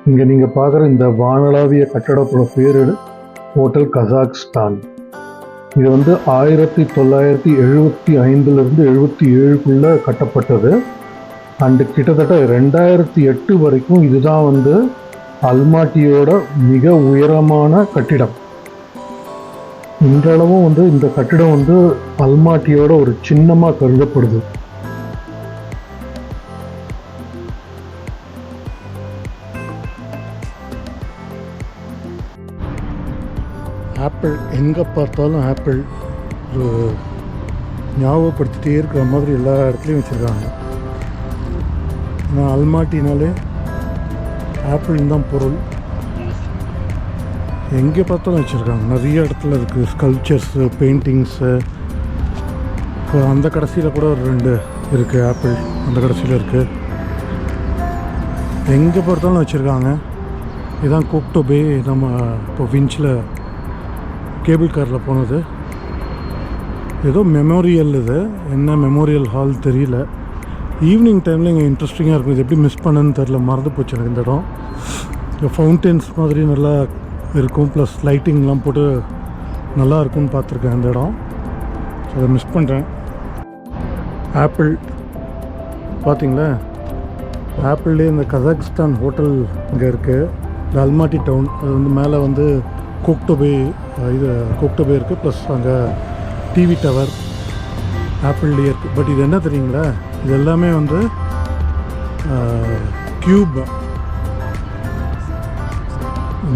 இங்கே நீங்கள் பார்க்குற இந்த வானளாவிய கட்டடத்தோட பேர் ஹோட்டல் கசாக்ஸ்தான். இது 1975லேருந்து 77க்குள்ளே கட்டப்பட்டது. அண்டு கிட்டத்தட்ட 2008 வரைக்கும் இதுதான் அல்மாட்டியோட மிக உயரமான கட்டிடம். இன்றளவும் இந்த கட்டிடம் அல்மாட்டியோட ஒரு சின்னமாக கருதப்படுது. ஆப்பிள், எங்கே பார்த்தாலும் ஆப்பிள் ஒரு ஞாபகப்படுத்திகிட்டே இருக்கிற மாதிரி எல்லா இடத்துலையும் வச்சுருக்காங்க. ஆனால் அல்மாட்டினாலே ஆப்பிள் தான் பொருள். எங்கே பார்த்தாலும் வச்சுருக்காங்க, நிறைய இடத்துல இருக்குது. ஸ்கல்ப்சர்ஸு, பெயிண்டிங்ஸு. இப்போ அந்த கடைசியில் கூட ஒரு 2 இருக்குது ஆப்பிள், அந்த கடைசியில் இருக்குது. எங்கே பார்த்தாலும் வச்சுருக்காங்க. இதுதான் கோக்டோ பே. நம்ம இப்போ விஞ்சில் கேபிள் காரில் போனது. ஏதோ மெமோரியல், இது என்ன மெமோரியல் ஹால் தெரியல. ஈவினிங் டைமில் இங்கே இன்ட்ரெஸ்டிங்காக இருக்கும். இது எப்படி மிஸ் பண்ணுன்னு தெரில, மறந்து போச்சு எனக்கு இந்த இடம். இந்த ஃபவுண்டென்ஸ் மாதிரி நல்லா இருக்கும், ப்ளஸ் லைட்டிங்லாம் போட்டு நல்லா இருக்கும்னு பார்த்துருக்கேன் இந்த இடம். ஸோ அதை மிஸ் பண்ணுறேன். ஆப்பிள் பார்த்திங்களா, ஆப்பிள்லேயே இந்த கசாக்ஸ்தான் ஹோட்டல் இங்கே இருக்குது. இந்த அல்மாட்டி டவுன், அது மேலே கோக்டோ பே, இது கோக்டோ பே இருக்குது. ப்ளஸ் அங்கே டிவி டவர் ஆப்பிள்லேயே இருக்குது. பட் இது என்ன தெரியுங்களா, இது எல்லாமே cube,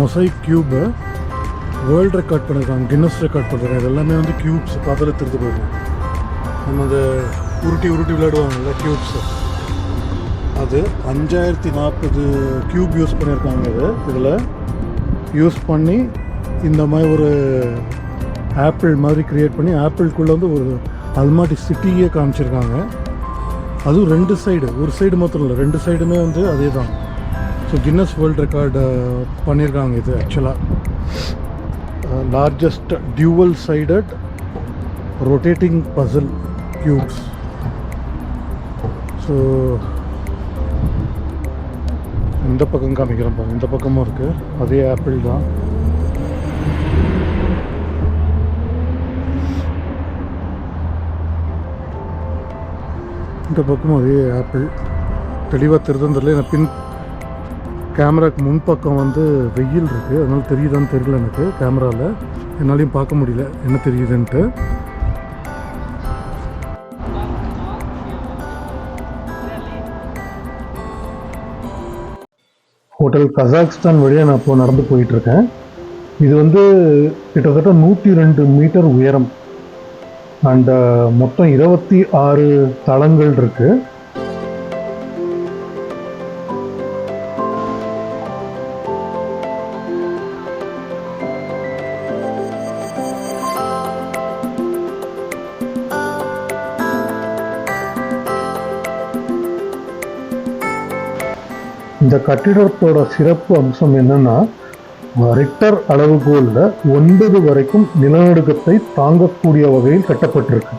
mosaic cube world record பண்ணியிருக்காங்க, கின்னஸ் ரெக்கார்ட் பண்ணுறாங்க. இது எல்லாமே க்யூப்ஸ் பார்த்தாலே திருத்து போயிடும். நம்ம அந்த உருட்டி விளையாடுவாங்கல்ல க்யூப்ஸு, அது 5040 க்யூப் யூஸ் பண்ணியிருக்காங்க. இதில் யூஸ் பண்ணி இந்த மாதிரி ஒரு ஆப்பிள் மாதிரி க்ரியேட் பண்ணி ஆப்பிள்குள்ளே ஒரு அல்மாட்டி சிட்டியே காமிச்சிருக்காங்க. அதுவும் 2 சைடு, ஒரு சைடு மாத்திரம் இல்லை, 2 சைடுமே அதே தான். ஸோ கின்னஸ் வேர்ல்டு ரெக்கார்டு பண்ணியிருக்காங்க. இது ஆக்சுவலாக largest dual sided rotating puzzle cubes. So இந்த பக்கம் காமிக்கிறேன் பாருங்க, இந்த பக்கமும் இருக்குது, அதே ஆப்பிள் தான். இந்த பக்கமும் அதே ஆப்பிள். தெளிவாக தெரியுதுன்னு தெரியல, எனக்கு பின் கேமராவுக்கு முன்பக்கம் வெயில் இருக்குது, அதனால் தெரியுதான்னு தெரியல எனக்கு. கேமராவில் என்னாலையும் பார்க்க முடியல என்ன தெரியுதுன்ட்டு. ஹோட்டல் கசாக்ஸ்தான் வழியாக நான் இப்போ நடந்து போயிட்டுருக்கேன். இது கிட்டத்தட்ட 102 மீட்டர் உயரம் அண்ட் மொத்தம் 26 தளங்கள் இருக்குது. இந்த கட்டிடத்தோட சிறப்பு அம்சம் என்னன்னா, ரிக்டர் அளவுகோலில் 9 வரைக்கும் நிலநடுக்கத்தை தாங்கக்கூடிய வகையில் கட்டப்பட்டிருக்கு.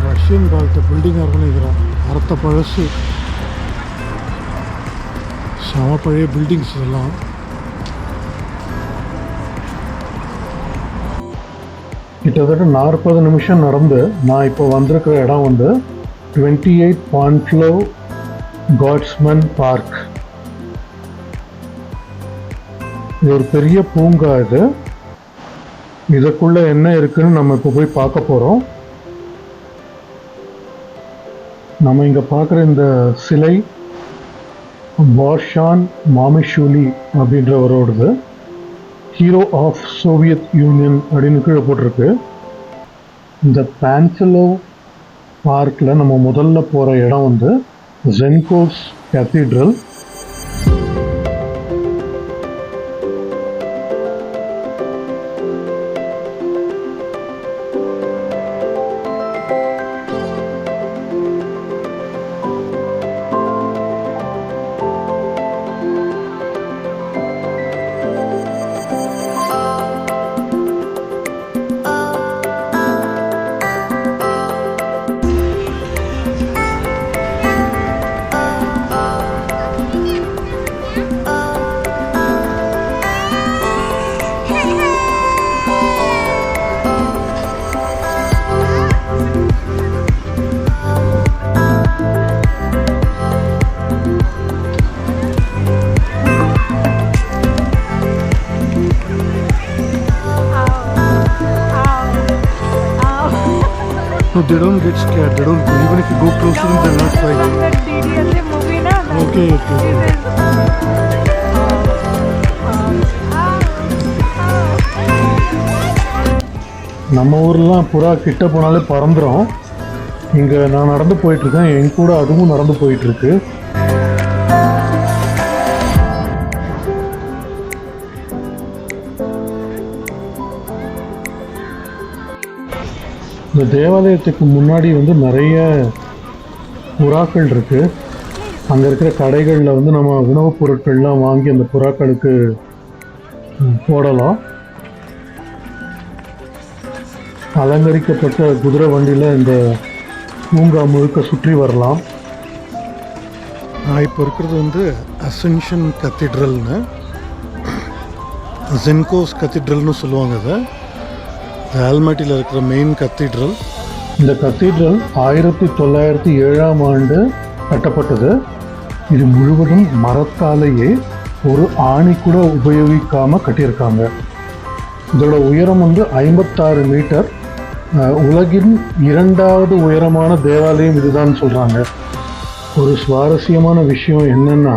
ரஷ்யன் காலத்து பில்டிங்காக இருக்குன்னு அர்த்த பழசு, சம பழைய பில்டிங்ஸ் எல்லாம். கிட்டத்தட்ட 40 நிமிஷம் நடந்து நான் இப்போ வந்திருக்கிற இடம் 28 பான்ஃப்ளவ் காட்ஸ்மன் பார்க். இது ஒரு பெரிய பூங்கா. இதுக்குள்ள என்ன இருக்குன்னு நம்ம இப்போ போய் பார்க்க போகிறோம். நம்ம இங்கே பார்க்குற இந்த சிலை பாஷான் மாமிஷூலி அப்படின்றவரோடது. ஹீரோ ஆஃப் சோவியத் யூனியன் அப்படின்னு கீழே போட்டிருக்கு. இந்த பான்ஃப்ளவ் பார்க்கில் நம்ம முதல்ல போகிற இடம் ஜென்கோஸ் cathedral. No, they don't get scared. They don't. Even if you go close to them, they're not frightened. DDLJ movie na. Okay, okay. நம்ம ஊர்லாம் புறா கிட்ட போனாலே பறந்துடும். இங்கே நான் நடந்து போயிட்டுருக்கேன், என் கூட அதுவும் நடந்து போயிட்டுருக்கு. இந்த தேவாலயத்துக்கு முன்னாடி வந்து நிறைய புறாக்கள் இருக்குது. அங்கே இருக்கிற கடைகளில் வந்து நம்ம உணவுப் பொருட்கள்லாம் வாங்கி அந்த புறாக்களுக்கு போடலாம். அலங்கரிக்கப்பட்ட குதிரை வண்டியில் இந்த பூங்கா முழுக்க சுற்றி வரலாம். நான் இப்போ இருக்கிறது வந்து அசென்ஷன் கத்தீட்ரல்னு, ஜென்கோஸ் கத்தீட்ரல்னு சொல்லுவாங்க. அதை ஆல்மாட்டியில் இருக்கிற மெயின் கத்தீட்ரல். இந்த கத்தீட்ரல் 1907ஆம் ஆண்டு கட்டப்பட்டது. இது முழுவதும் மரத்தாலேயே ஒரு ஆணி கூட உபயோகிக்காமல் கட்டியிருக்காங்க. இதோட உயரம் வந்து 56 மீட்டர். உலகின் 2வது உயரமான தேவாலயம் இதுதான் சொல்கிறாங்க. ஒரு சுவாரஸ்யமான விஷயம் என்னென்னா,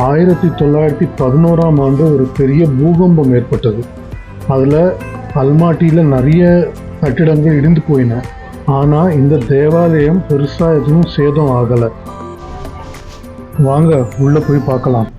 1911ஆம் ஆண்டு ஒரு பெரிய பூகம்பம் ஏற்பட்டது. அதில் அல்மாட்டியில் நிறைய கட்டிடங்கள் இடிந்து போயின. ஆனால் இந்த தேவாலயம் பெருசாக எதுவும் சேதம் ஆகலை. வாங்க உள்ளே போய் பார்க்கலாம்.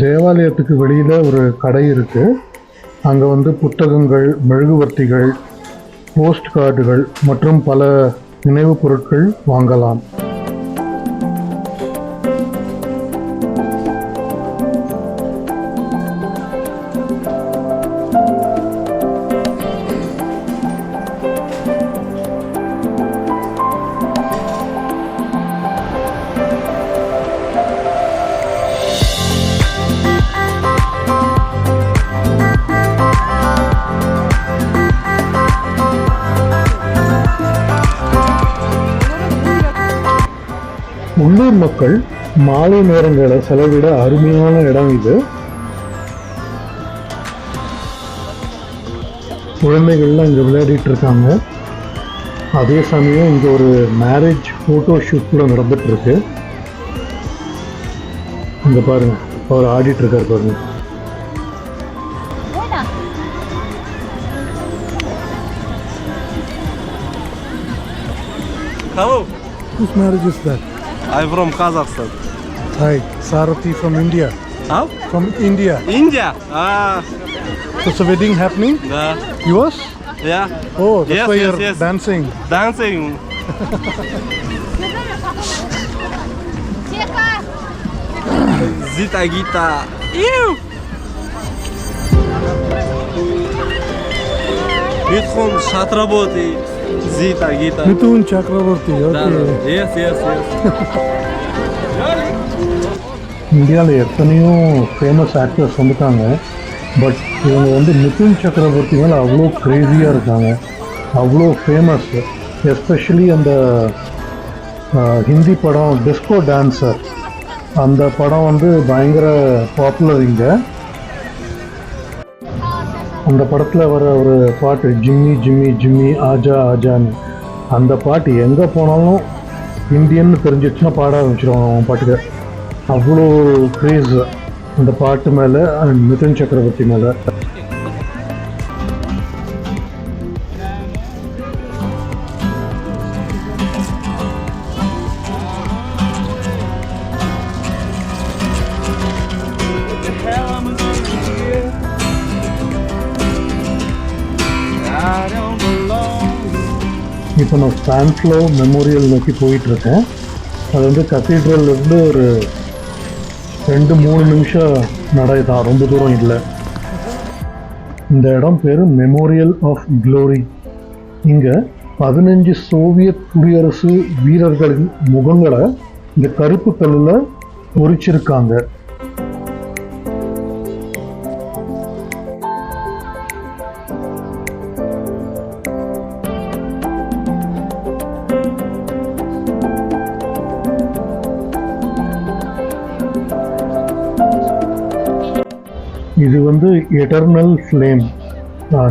தேவாலயத்துக்கு வெளியில் ஒரு கடை இருக்குது. அங்கே வந்து புத்தகங்கள், மெழுகுவர்த்திகள், போஸ்ட் கார்டுகள் மற்றும் பல நினைவுப் பொருட்கள் வாங்கலாம். உள்ளூர் மக்கள் மாலை நேரங்களை செலவிட அருமையான இடம் இது. குழந்தைகள்லாம் இங்கே விளையாடிட்டு இருக்காங்க. அதே சமயம் இங்கே ஒரு மேரேஜ் ஃபோட்டோ ஷூட் கூட நடந்துட்டு இருக்கு. இங்கே பாருங்க, அவர் ஆடிட்டு இருக்காரு பாருங்க. Hello. Whose marriage is that? I'm from Kazakhstan. Hi, Sarathi from India. How? From India. India. Ah. So it's a wedding happening? Yeah. Yours? Yeah. Oh, that's Yes, why yes, you're yes. dancing. Dancing. Zita Gita. Ew. Митхун Шатработи, Zita, Gita. Mithun சக்கரவர்த்தி. Да, okay. да. Yes, yes, yes. இந்தியாவில் எத்தனையோ famous actors வந்துட்டாங்க. But இவங்க வந்து மிதுன் சக்கரவர்த்தி மேலே அவ்வளோ க்ரேஸியாக இருக்காங்க, அவ்வளோ ஃபேமஸ். எஸ்பெஷலி அந்த ஹிந்தி படம் டிஸ்கோ டான்ஸர், அந்த படம் வந்து பயங்கர பாப்புலர் இங்கே. அந்த படத்தில் வர ஒரு பாட்டு ஜிம்மி ஜிம்மி ஜிம்மி ஆஜா ஆஜான்னு, அந்த பாட்டு எங்கே போனாலும் இந்தியன்னு தெரிஞ்சிச்சுன்னா பாட ஆரம்பிச்சிடுவாங்க அவன் பாட்டுக்கு. அவ்வளோ க்ரேஸ் அந்த பாட்டு மேலே, மிதுன் சக்கரவர்த்தி மேலே. இப்போ நான் ஸ்டான்ஸ்லோ மெமோரியல் நோக்கி போயிட்டுருக்கேன். அது வந்து கத்தீட்ரல்லேருந்து ஒரு 2-3 நிமிஷம் நடை தான், ரொம்ப தூரம் இல்லை. இந்த இடம் பேர் மெமோரியல் ஆஃப் க்ளோரி. இங்கே 15 சோவியத் குடியரசு வீரர்களின் முகங்களை இந்த கருப்பு கல்லில் பொறிச்சிருக்காங்க. இது வந்து எட்டர்னல் ஃப்ளேம்,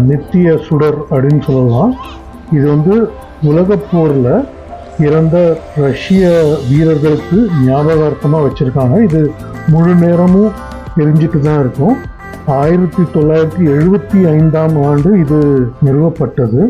நித்திய சுடர் அப்படின்னு சொல்லலாம். இது வந்து உலகப் போரில் இறந்த ரஷ்ய வீரர்களுக்கு ஞாபகார்த்தமாக வச்சுருக்காங்க. இது முழு நேரமும் எரிஞ்சிட்டு தான் இருக்கும். 1975ஆம் ஆண்டு இது நிறுவப்பட்டது.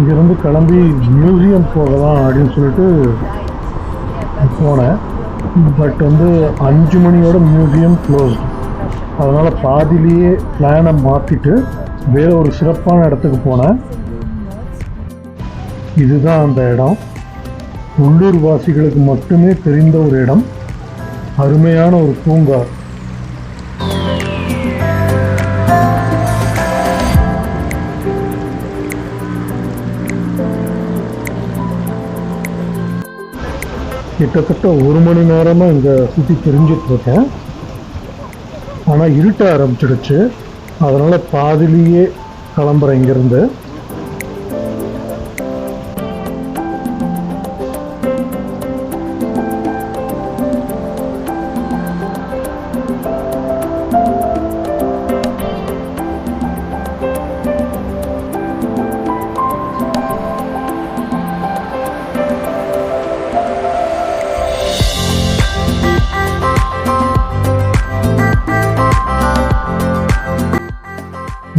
இங்கேருந்து கிளம்பி மியூசியம் போகலாம் அப்படின்னு சொல்லிட்டு போனேன். பட் வந்து 5 மணியோட மியூசியம் க்ளோஸ்டு. அதனால் பாதிலேயே பிளானை மாற்றிட்டு வேறு ஒரு சிறப்பான இடத்துக்கு போனேன். இதுதான் அந்த இடம். உள்ளூர் வாசிகளுக்கு மட்டுமே தெரிந்த ஒரு இடம், அருமையான ஒரு பூங்கா. கிட்டத்தட்ட 1 மணி நேரமாக இங்கே சுற்றி தெரிஞ்சிட்ருக்கேன். ஆனால் இருட்ட ஆரம்பிச்சிடுச்சு. அதனால் பாதிலேயே கிளம்புறேன் இங்கேருந்து.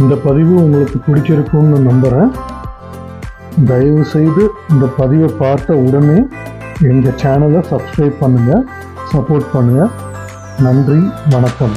இந்த பதிவு உங்களுக்கு பிடிச்சிருக்கும்னு நம்புகிறேன். தயவுசெய்து இந்த பதிவை பார்த்த உடனே எங்கள் சேனலை சப்ஸ்கிரைப் பண்ணுங்கள், சப்போர்ட் பண்ணுங்கள். நன்றி, வணக்கம்.